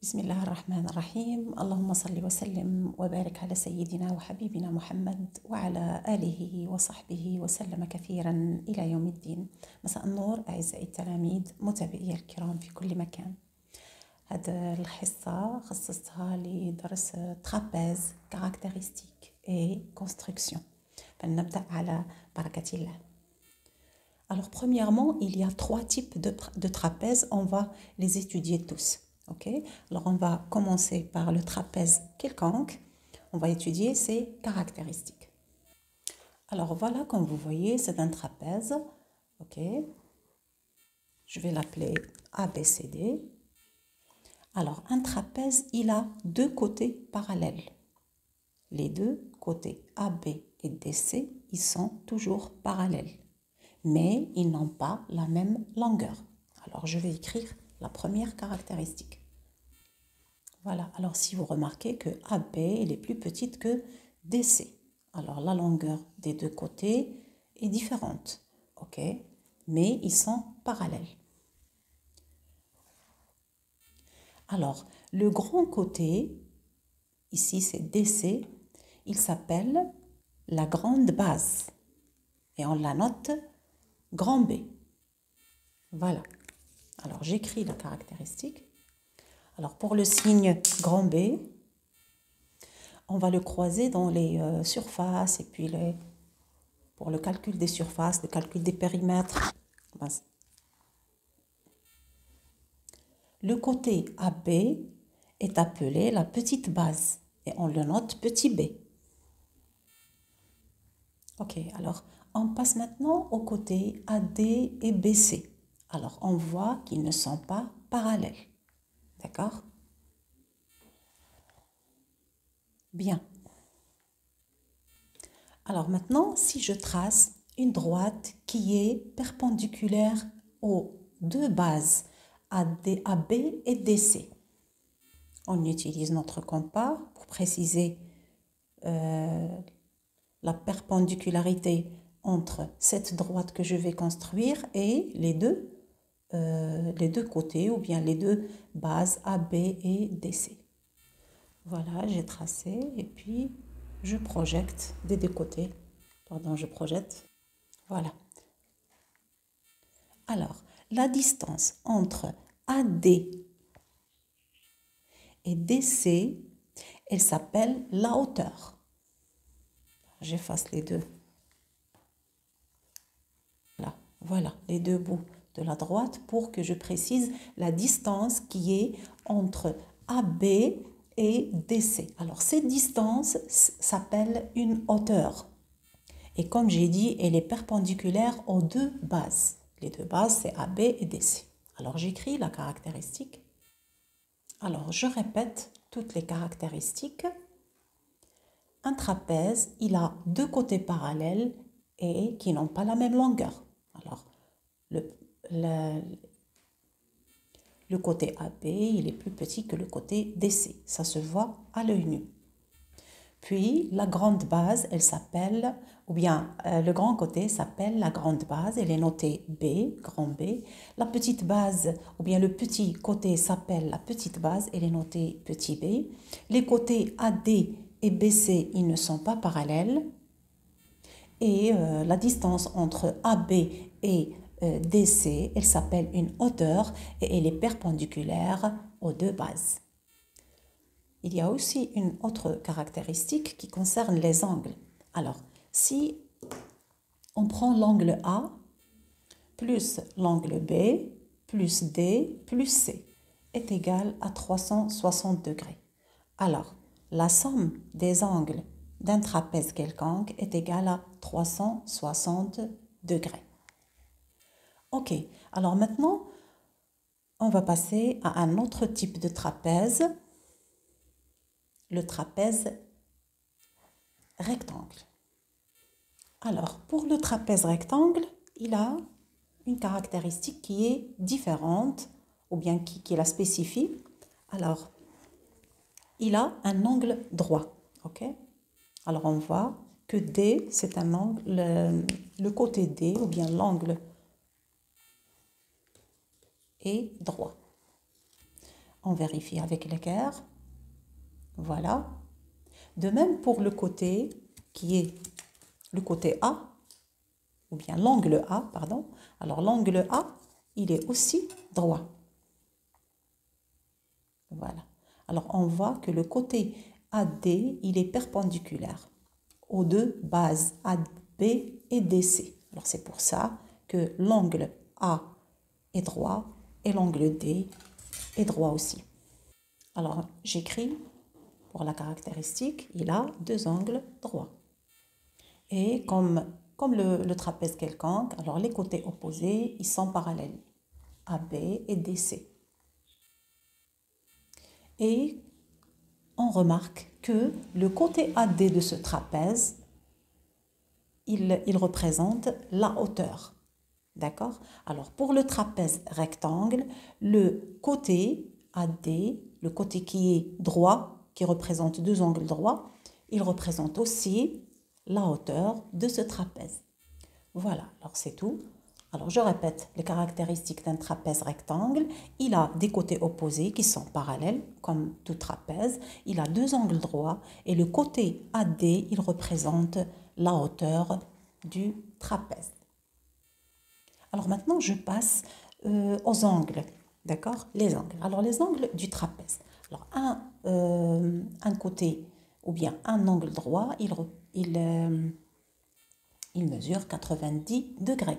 بسم الله الرحمن الرحيم. اللهم صل وسلم وبارك على سيدنا وحبيبنا محمد وعلى آله وصحبه وسلم كثيرا إلى يوم الدين. مساء النور أعزائي التلاميذ متابعي الكرام في كل مكان. هذه الحصة خصصتها لدرس ترابيز كاركترستيك et construction. فلنبدأ على بركة الله. Alors premièrement, il y a trois types de trapèzes. On va les étudier tous. Ok, alors on va commencer par le trapèze quelconque. On va étudier ses caractéristiques. Alors voilà, comme vous voyez, c'est un trapèze. Ok, je vais l'appeler ABCD. Alors un trapèze, il a deux côtés parallèles. Les deux côtés AB et DC, ils sont toujours parallèles, mais ils n'ont pas la même longueur. Alors je vais écrire la première caractéristique. Voilà, alors si vous remarquez que AB est plus petite que DC, alors la longueur des deux côtés est différente, ok, mais ils sont parallèles. Alors, le grand côté, ici c'est DC, il s'appelle la grande base et on la note grand B. Voilà, alors j'écris la caractéristique. Alors pour le signe grand B, on va le croiser dans les surfaces et puis pour le calcul des surfaces, le calcul des périmètres. Le côté AB est appelé la petite base et on le note petit b. Ok, alors on passe maintenant au côté AD et BC. Alors on voit qu'ils ne sont pas parallèles. D'accord? Bien. Alors maintenant, si je trace une droite qui est perpendiculaire aux deux bases AB et DC, on utilise notre compas pour préciser la perpendicularité entre cette droite que je vais construire et les deux côtés ou bien les deux bases AB et DC. Voilà, j'ai tracé et puis je projette des deux côtés. Pardon, je projette. Voilà. Alors, la distance entre AD et DC, elle s'appelle la hauteur. J'efface les deux. Là, voilà, les deux bouts de la droite pour que je précise la distance qui est entre AB et DC. Alors, cette distance s'appelle une hauteur. Et comme j'ai dit, elle est perpendiculaire aux deux bases. Les deux bases, c'est AB et DC. Alors, j'écris la caractéristique. Alors, je répète toutes les caractéristiques. Un trapèze, il a deux côtés parallèles et qui n'ont pas la même longueur. Alors, le côté AB, il est plus petit que le côté DC. Ça se voit à l'œil nu. Puis, la grande base, elle s'appelle, ou bien le grand côté s'appelle la grande base. Elle est notée B, grand B. La petite base, ou bien le petit côté s'appelle la petite base. Elle est notée petit b. Les côtés AD et BC, ils ne sont pas parallèles. Et la distance entre AB et DC, elle s'appelle une hauteur et elle est perpendiculaire aux deux bases. Il y a aussi une autre caractéristique qui concerne les angles. Alors, si on prend l'angle A plus l'angle B plus D plus C est égal à 360 degrés. Alors, la somme des angles d'un trapèze quelconque est égale à 360 degrés. Ok, alors maintenant, on va passer à un autre type de trapèze, le trapèze rectangle. Alors, pour le trapèze rectangle, il a une caractéristique qui est différente, ou bien qui la spécifie. Alors, il a un angle droit, ok? Alors, on voit que D, c'est un angle, le côté D, ou bien l'angle est droit. On vérifie avec l'équerre. Voilà. De même pour le côté qui est le côté A, ou bien l'angle A, pardon. Alors l'angle A, il est aussi droit. Voilà. Alors on voit que le côté AD, il est perpendiculaire aux deux bases AB et DC. Alors c'est pour ça que l'angle A est droit et l'angle D est droit aussi. Alors j'écris pour la caractéristique, il a deux angles droits. Et comme le trapèze quelconque, alors les côtés opposés, ils sont parallèles, AB et DC. Et on remarque que le côté AD de ce trapèze, il représente la hauteur. D'accord? Alors pour le trapèze rectangle, le côté AD, le côté qui est droit, qui représente deux angles droits, il représente aussi la hauteur de ce trapèze. Voilà, alors c'est tout. Alors je répète les caractéristiques d'un trapèze rectangle. Il a des côtés opposés qui sont parallèles, comme tout trapèze. Il a deux angles droits et le côté AD, il représente la hauteur du trapèze. Alors maintenant, je passe aux angles, d'accord? Les angles. Alors les angles du trapèze. Alors un côté ou bien un angle droit, il mesure 90 degrés.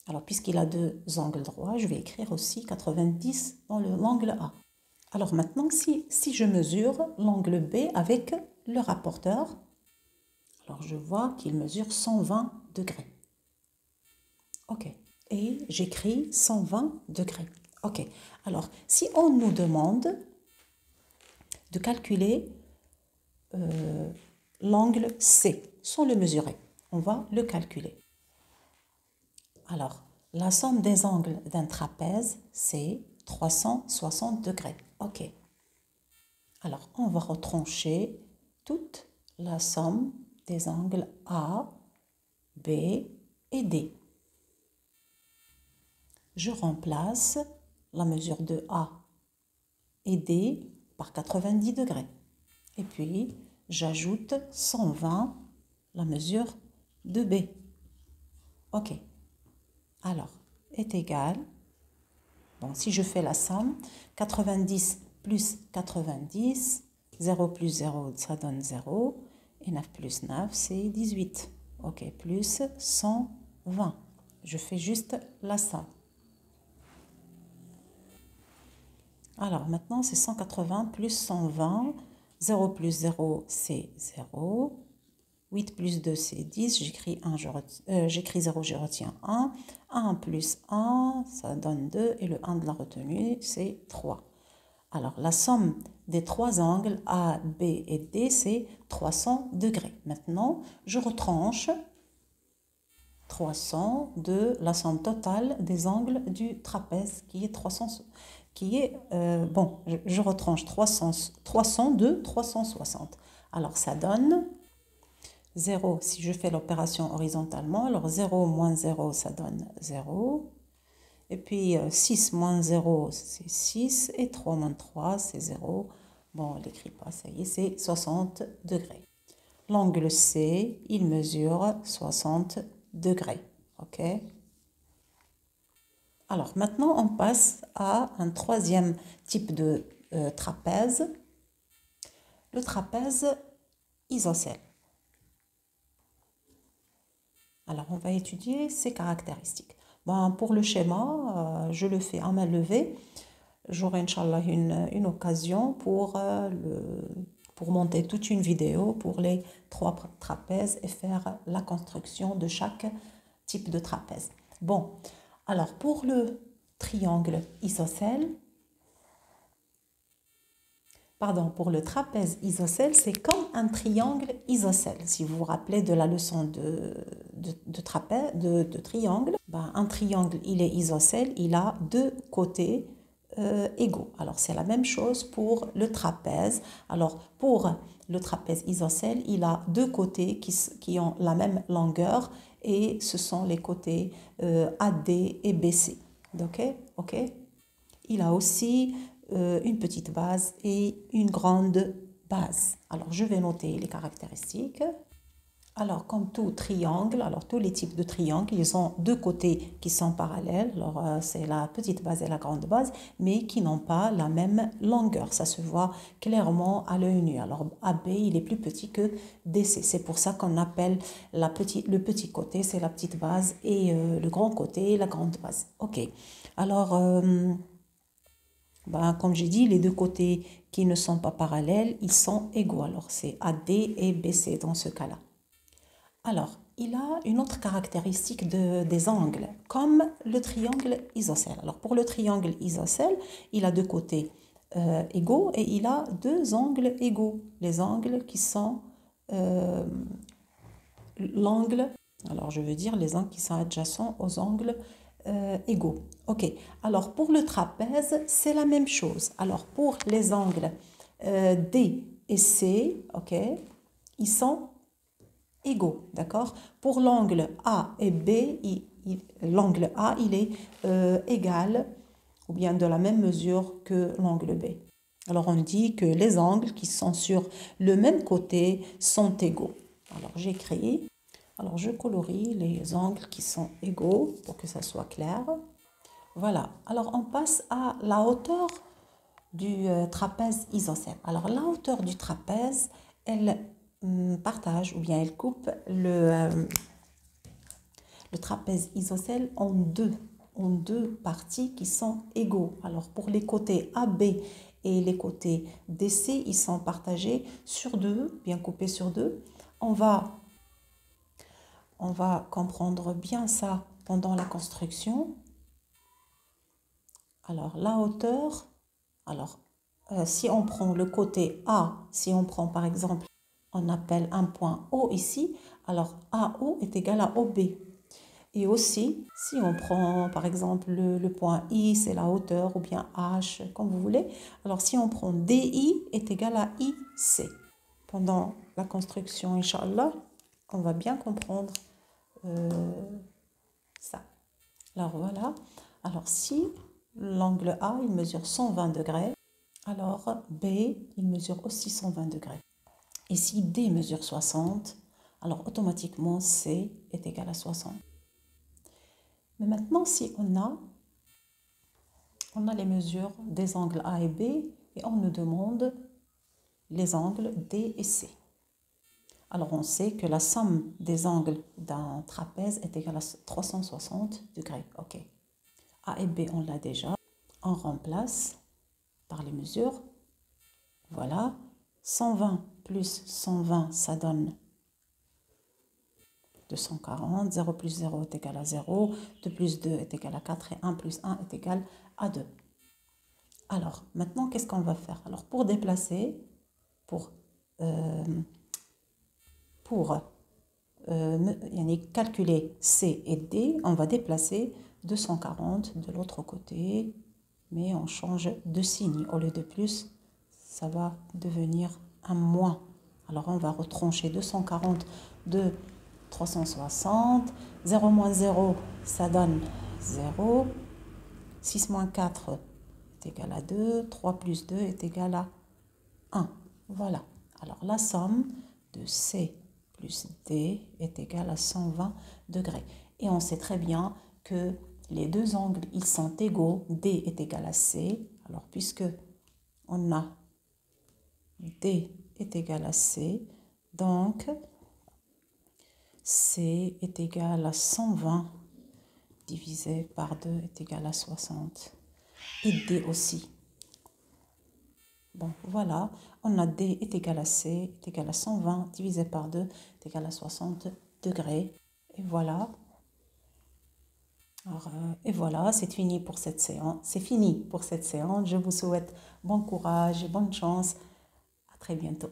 Alors puisqu'il a deux angles droits, je vais écrire aussi 90 dans l'angle A. Alors maintenant, si je mesure l'angle B avec le rapporteur, alors je vois qu'il mesure 120 degrés. Ok. Et j'écris 120 degrés. Ok. Alors, si on nous demande de calculer l'angle C sans le mesurer, on va le calculer. Alors, la somme des angles d'un trapèze, c'est 360 degrés. Ok. Alors, on va retrancher toute la somme des angles A, B et D. Je remplace la mesure de A et D par 90 degrés. Et puis, j'ajoute 120, la mesure de B. Ok. Alors, est égal, bon, si je fais la somme, 90 plus 90, 0 plus 0, ça donne 0, et 9 plus 9, c'est 18. Ok, plus 120. Je fais juste la somme. Alors maintenant, c'est 180 plus 120. 0 plus 0, c'est 0. 8 plus 2, c'est 10. J'écris 0, je retiens 1. 1 plus 1, ça donne 2. Et le 1 de la retenue, c'est 3. Alors, la somme des trois angles A, B et D, c'est 300 degrés. Maintenant, je retranche 300 de la somme totale des angles du trapèze, qui est 300. Je retranche 300 de 360. Alors, ça donne 0. Si je fais l'opération horizontalement, alors 0 moins 0, ça donne 0. Et puis 6 moins 0, c'est 6. Et 3 moins 3, c'est 0. Bon, on n'écrit pas, ça y est, c'est 60 degrés. L'angle C, il mesure 60 degrés. OK? Alors maintenant, on passe à un troisième type de trapèze, le trapèze isocèle. Alors, on va étudier ses caractéristiques. Bon, pour le schéma, je le fais à main levée. J'aurai, Inch'Allah, une occasion pour monter toute une vidéo pour les trois trapèzes et faire la construction de chaque type de trapèze. Bon, alors pour le triangle isocèle, pour le trapèze isocèle, c'est comme un triangle isocèle. Si vous vous rappelez de la leçon de triangle, un triangle, il est isocèle, il a deux côtés égaux. Alors, c'est la même chose pour le trapèze. Alors, pour le trapèze isocèle, il a deux côtés qui ont la même longueur et ce sont les côtés AD et BC. OK? Il a aussi une petite base et une grande base. Alors, je vais noter les caractéristiques. Alors, comme tout triangle, alors tous les types de triangles, ils ont deux côtés qui sont parallèles. Alors, c'est la petite base et la grande base, mais qui n'ont pas la même longueur. Ça se voit clairement à l'œil nu. Alors, AB, il est plus petit que DC. C'est pour ça qu'on appelle le petit côté, c'est la petite base, et le grand côté, la grande base. OK. Alors, comme j'ai dit, les deux côtés qui ne sont pas parallèles, ils sont égaux. Alors, c'est AD et BC dans ce cas-là. Alors, il a une autre caractéristique des angles, comme le triangle isocèle. Alors, pour le triangle isocèle, il a deux côtés égaux et il a deux angles égaux. Les angles qui sont l'angle, alors je veux dire les angles qui sont adjacents aux angles égaux. Ok, alors pour le trapèze, c'est la même chose. Alors, pour les angles D et C, ok, ils sont égaux, d'accord? Pour l'angle A et B, l'angle A, il est égal ou bien de la même mesure que l'angle B. Alors, on dit que les angles qui sont sur le même côté sont égaux. Alors, j'écris. Alors, je colorie les angles qui sont égaux pour que ça soit clair. Voilà. Alors, on passe à la hauteur du trapèze isocèle. Alors, la hauteur du trapèze, elle partage ou bien elle coupe le trapèze isocèle en deux parties qui sont égaux. Alors pour les côtés AB et les côtés DC, ils sont partagés sur deux, bien coupés sur deux. On va comprendre bien ça pendant la construction. Alors la hauteur, alors si on prend le côté A, si on prend par exemple, on appelle un point O ici, alors AO est égal à OB. Et aussi, si on prend par exemple le point I, c'est la hauteur, ou bien H, comme vous voulez. Alors si on prend DI est égal à IC. Pendant la construction, Inch'Allah, on va bien comprendre ça. Alors voilà. Alors si l'angle A, il mesure 120 degrés, alors B, il mesure aussi 120 degrés. Et si D mesure 60, alors automatiquement C est égal à 60. Mais maintenant, si on a les mesures des angles A et B et on nous demande les angles D et C. Alors, on sait que la somme des angles d'un trapèze est égale à 360 degrés. OK. A et B, on l'a déjà. On remplace par les mesures. Voilà. 120 plus 120, ça donne 240. 0 plus 0 est égal à 0. 2 plus 2 est égal à 4. Et 1 plus 1 est égal à 2. Alors, maintenant, qu'est-ce qu'on va faire? Alors, pour déplacer, pour calculer C et D, on va déplacer 240 de l'autre côté, mais on change de signe. Au lieu de plus, ça va devenir un moins. Alors, on va retrancher 240 de 360. 0 moins 0, ça donne 0. 6 moins 4 est égal à 2. 3 plus 2 est égal à 1. Voilà. Alors, la somme de C plus D est égale à 120 degrés. Et on sait très bien que les deux angles, ils sont égaux. D est égal à C. Alors, puisque on a D est égal à C, donc C est égal à 120 divisé par 2 est égal à 60. Et D aussi. Bon, voilà, on a D est égal à C, est égal à 120 divisé par 2 est égal à 60 degrés. Et voilà. Alors, et voilà, c'est fini pour cette séance. C'est fini pour cette séance. Je vous souhaite bon courage et bonne chance. À très bientôt.